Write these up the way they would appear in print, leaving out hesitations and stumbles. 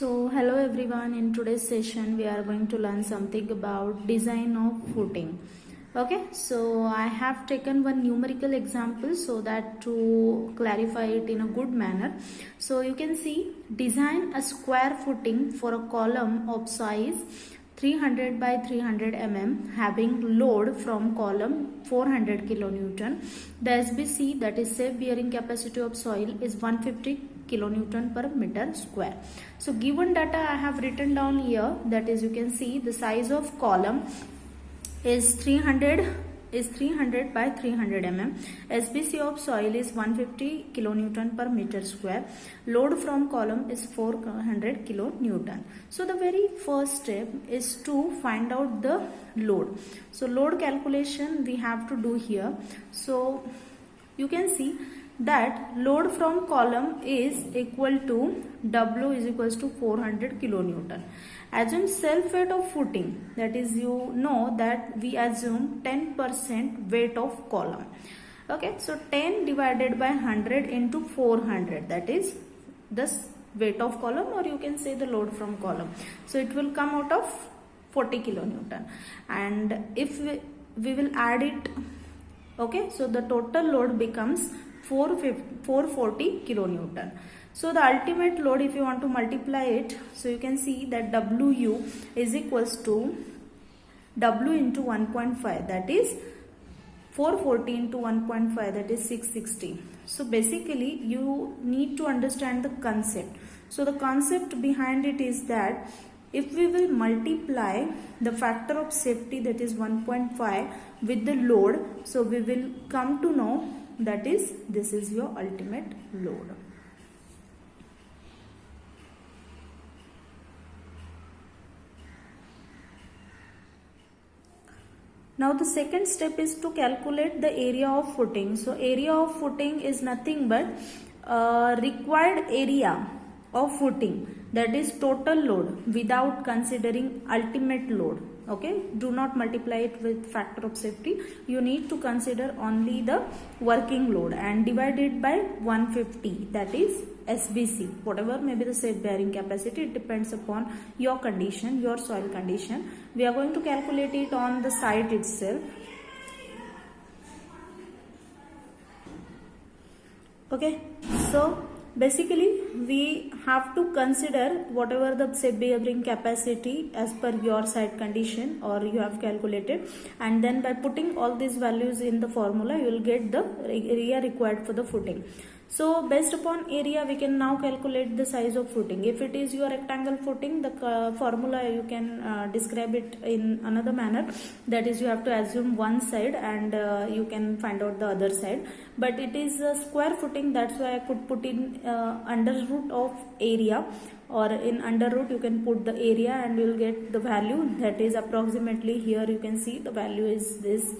So hello everyone, in today's session we are going to learn something about design of footing. Okay, so I have taken one numerical example so that to clarify it in a good manner. So you can see, design a square footing for a column of size 300 by 300 mm having load from column 400 kilonewton. The SBC, that is safe bearing capacity of soil, is 150 kilonewton per meter square. So given data I have written down here, that is, you can see the size of column is 300 by 300 mm. SBC of soil is 150 kilonewton per meter square. Load from column is 400 kilonewton. So the very first step is to find out the load. So load calculation we have to do here. So you can see that load from column is equal to W is equals to 400 kilonewton. Assume self weight of footing, that is, you know that we assume 10% weight of column. Okay, so 10 divided by 100 into 400, that is the weight of column, or you can say the load from column. So it will come out of 40 kilonewton, and if we will add it, okay, so the total load becomes 440 kilonewton. So the ultimate load, if you want to multiply it, so you can see that WU is equals to W into 1.5, that is 440 into 1.5, that is 660. So basically you need to understand the concept. So the concept behind it is that if we will multiply the factor of safety, that is 1.5, with the load, so we will come to know that is this is your ultimate load. Now the second step is to calculate the area of footing. So area of footing is nothing but required area of footing, that is total load without considering ultimate load. Okay, do not multiply it with factor of safety. You need to consider only the working load and divide it by 150, that is SBC. Whatever may be the safe bearing capacity, it depends upon your condition, your soil condition. We are going to calculate it on the site itself. Okay, so basically we have to consider whatever the safe bearing capacity as per your site condition or you have calculated, and then by putting all these values in the formula you will get the area required for the footing. So based upon area we can now calculate the size of footing. If it is your rectangle footing, the formula you can describe it in another manner, that is, you have to assume one side and you can find out the other side. But it is a square footing, that's why I could put in under root of area, or in under root you can put the area and you will get the value, that is approximately, here you can see the value is this.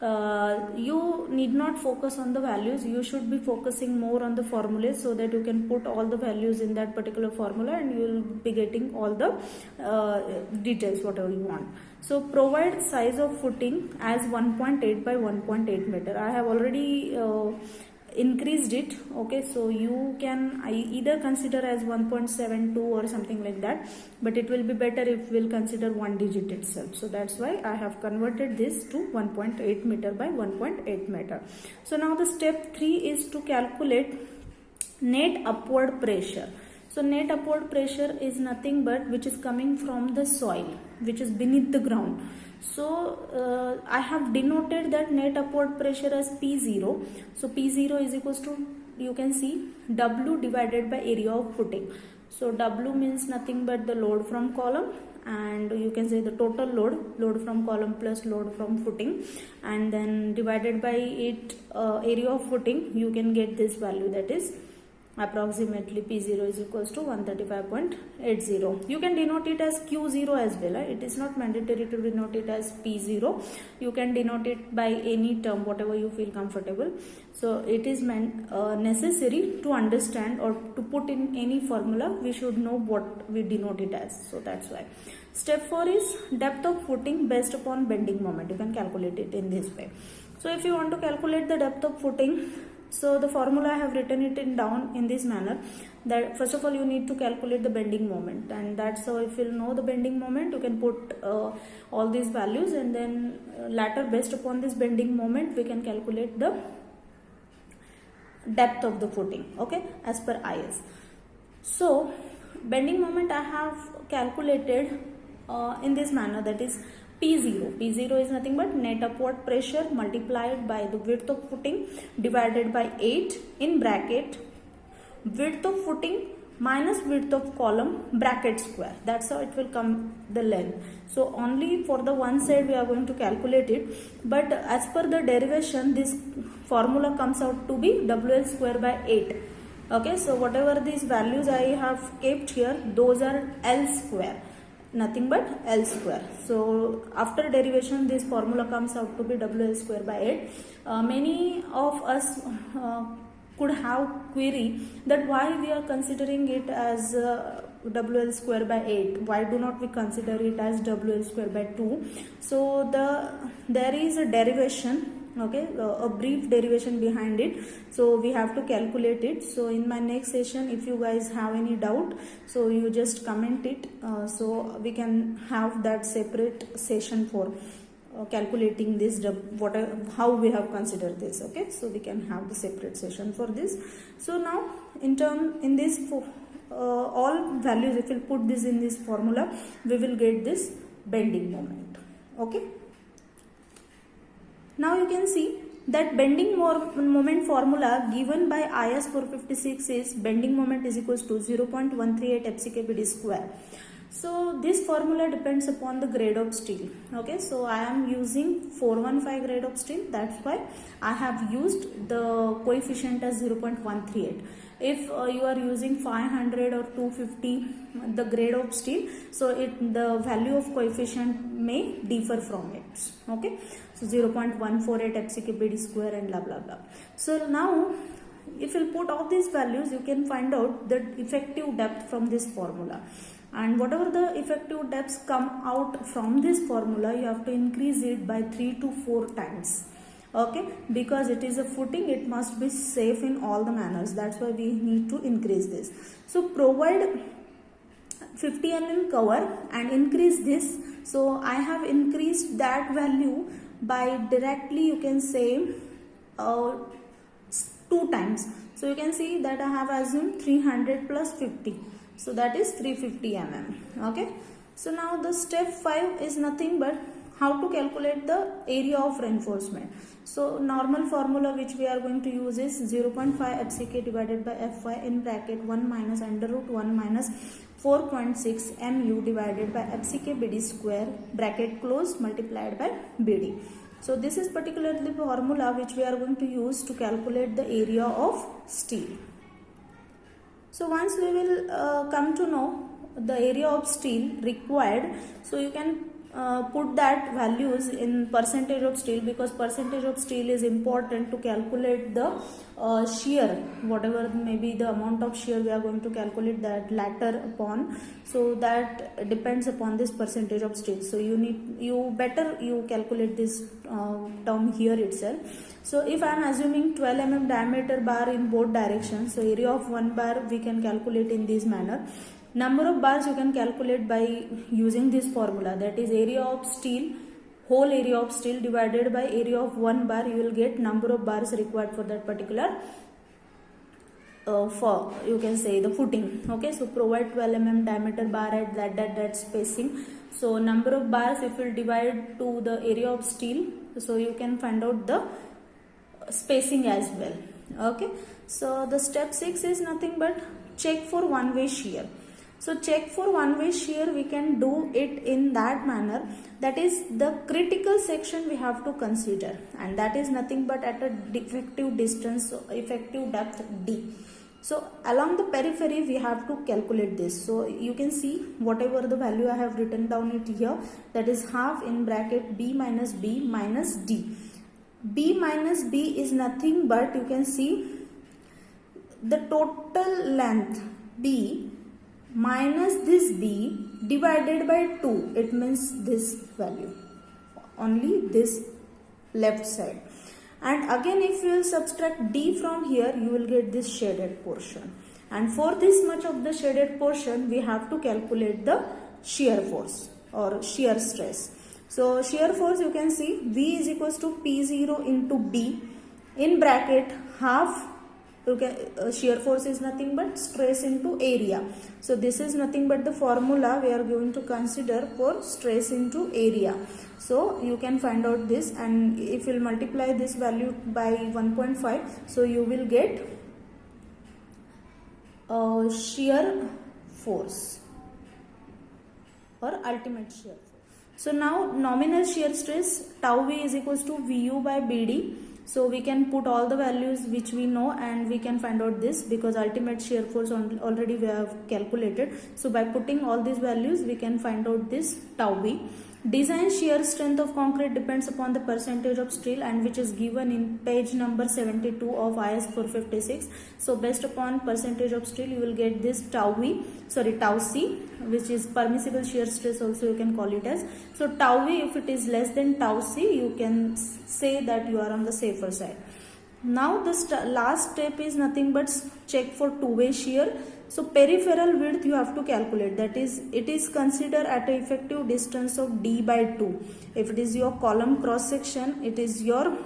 You need not focus on the values, you should be focusing more on the formulas, so that you can put all the values in that particular formula and you will be getting all the details whatever you want. So provide size of footing as 1.8 by 1.8 meter. I have already increased it. Okay, so you can either consider as 1.72 or something like that, but it will be better if we'll consider one digit itself. So that's why I have converted this to 1.8 meter by 1.8 meter. So now the step 3 is to calculate net upward pressure. So net upward pressure is nothing but which is coming from the soil, which is beneath the ground. So I have denoted that net upward pressure as P0. So P0 is equals to, you can see, W divided by area of footing. So W means nothing but the load from column, and you can say the total load from column plus load from footing, and then divided by it area of footing, you can get this value, that is approximately P0 is equals to 135.80. You can denote it as Q0 as well. It is not mandatory to denote it as P0. You can denote it by any term, whatever you feel comfortable. So it is necessary to understand or to put in any formula, we should know what we denote it as. So that's why. Step 4 is depth of footing based upon bending moment. You can calculate it in this way. So if you want to calculate the depth of footing, So the formula I have written it in down in this manner, that first of all you need to calculate the bending moment, and that's how if you know the bending moment you can put all these values, and then later based upon this bending moment we can calculate the depth of the footing, okay, as per IS. So bending moment I have calculated in this manner, that is P0. P0 is nothing but net upward pressure multiplied by the width of footing divided by 8 in bracket width of footing minus width of column bracket square. That's how it will come the length. So only for the one side we are going to calculate it, but as per the derivation this formula comes out to be WL square by 8. Okay, so whatever these values I have kept here, those are L square, nothing but L square. So after derivation this formula comes out to be WL square by 8. Many of us could have query that why we are considering it as WL square by 8, why do not we consider it as WL square by 2. So there is a derivation, okay, a brief derivation behind it, so we have to calculate it. So in my next session if you guys have any doubt, so you just comment it, so we can have that separate session for calculating this, how we have considered this, okay, so we can have the separate session for this. So now in this all values, if we put this in this formula we will get this bending moment, okay. Now you can see that bending moment formula given by IS 456 is bending moment is equals to 0.138 FCKBD square. So this formula depends upon the grade of steel, okay. So I am using 415 grade of steel, that's why I have used the coefficient as 0.138. If you are using 500 or 250 the grade of steel, so the value of coefficient may differ from it, okay. So 0.148 FCKBD square and blah blah blah. So now if you put all these values you can find out the effective depth from this formula, and whatever the effective depths come out from this formula you have to increase it by 3 to 4 times, okay, because it is a footing, it must be safe in all the manners, that's why we need to increase this. So provide 50 mm cover and increase this. So I have increased that value by directly you can say 2 times. So you can see that I have assumed 300 plus 50, so that is 350 mm, okay. So now the step 5 is nothing but how to calculate the area of reinforcement. So normal formula which we are going to use is 0.5 FCK divided by Fy in bracket 1 minus under root 1 minus 4.6 mu divided by FCK BD square bracket close multiplied by BD. So this is particularly the formula which we are going to use to calculate the area of steel. So once we will come to know the area of steel required, so you can put that values in percentage of steel, because percentage of steel is important to calculate the shear, whatever may be the amount of shear we are going to calculate that later upon. So that depends upon this percentage of steel. So you better calculate this down here itself. So if I am assuming 12 mm diameter bar in both directions, so area of one bar we can calculate in this manner. Number of bars you can calculate by using this formula, that is area of steel, whole area of steel divided by area of one bar, you will get number of bars required for that particular for you can say the footing, okay. So provide 12 mm diameter bar at that spacing. So number of bars if you divide to the area of steel, so you can find out the spacing as well, okay. So the step 6 is nothing but check for one-way shear. So check for one-way shear we can do it in that manner, that is the critical section we have to consider, and that is nothing but at a effective distance, so effective depth D. So along the periphery we have to calculate this. So you can see whatever the value I have written down it here, that is half in bracket B minus D. B minus B is nothing but you can see the total length B minus this B divided by 2, it means this value, only this left side. And again, if you will subtract D from here, you will get this shaded portion. And for this much of the shaded portion, we have to calculate the shear force or shear stress. So shear force, you can see V is equals to P0 into D in bracket half. Shear force is nothing but stress into area. So this is nothing but the formula we are going to consider for stress into area. So you can find out this, and if you will multiply this value by 1.5, so you will get shear force or ultimate shear force. So now nominal shear stress tau V is equals to Vu by Bd. So we can put all the values which we know and we can find out this, because ultimate shear force already we have calculated. So by putting all these values we can find out this tau V. Design shear strength of concrete depends upon the percentage of steel, and which is given in page number 72 of IS 456. So based upon percentage of steel, you will get this tau C, which is permissible shear stress also you can call it as. So tau V, if it is less than tau C, you can say that you are on the safer side. Now the last step is nothing but check for two-way shear. So peripheral width you have to calculate, that is it is considered at an effective distance of D by 2. If it is your column cross section, it is your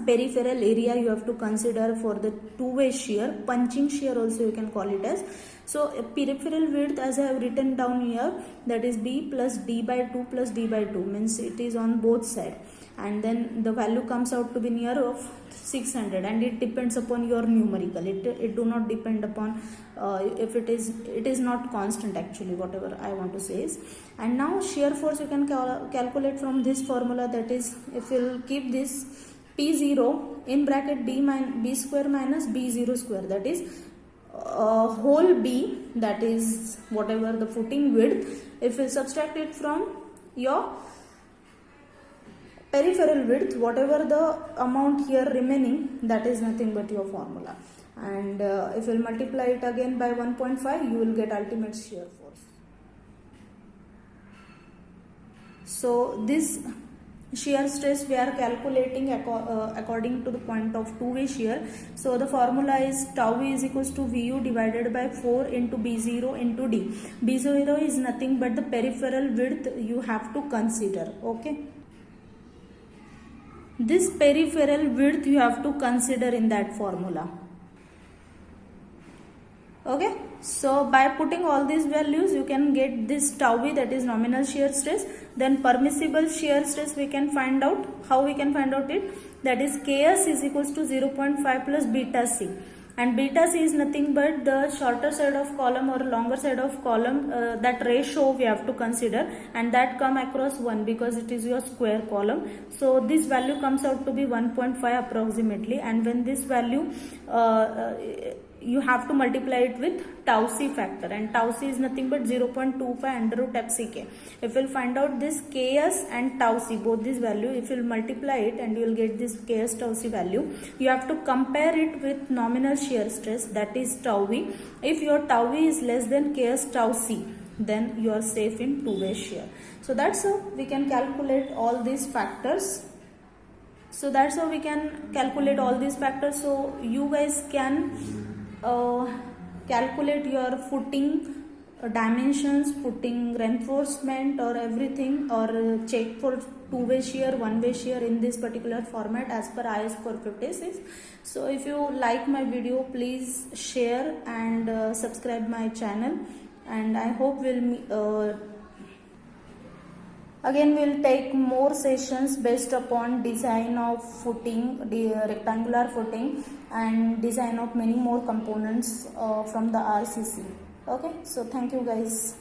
peripheral area you have to consider for the two-way shear. Punching shear also you can call it as. So peripheral width, as I have written down here, that is B plus D by 2 plus D by 2, means it is on both sides, and then the value comes out to be near of 600, and it depends upon your numerical. It do not depend upon if it is not constant actually, whatever I want to say is. And now shear force you can calculate from this formula, that is if you will keep this P0 in bracket B square minus B0 square, that is whole B, that is whatever the footing width, if you subtract it from your peripheral width, whatever the amount here remaining, that is nothing but your formula. And if you will multiply it again by 1.5, you will get ultimate shear force. So this shear stress we are calculating according to the point of two-way shear. So the formula is tau V is equals to Vu divided by 4 into B0 into D. B0 is nothing but the peripheral width you have to consider. Okay. This peripheral width you have to consider in that formula. Okay, so by putting all these values you can get this tau V, that is nominal shear stress. Then permissible shear stress we can find out. How we can find out it? That is Ks is equals to 0.5 plus beta C. And beta C is nothing but the shorter side of column or longer side of column, that ratio we have to consider, and that come across 1 because it is your square column. So this value comes out to be 1.5 approximately, and when this value you have to multiply it with tau C factor, and tau C is nothing but 0.25 under root FCK. If you will find out this Ks and tau C, both this value, if you will multiply it and you will get this Ks tau C value, you have to compare it with nominal shear stress, that is tau V. If your tau V is less than Ks tau C, then you are safe in two-way shear. So that's how we can calculate all these factors. So you guys can calculate your footing dimensions, footing reinforcement or everything, or check for two-way shear, one-way shear in this particular format as per IS 456. So if you like my video, please share and subscribe my channel, and I hope we'll take more sessions based upon design of footing, rectangular footing, and design of many more components from the RCC. Okay, so thank you guys.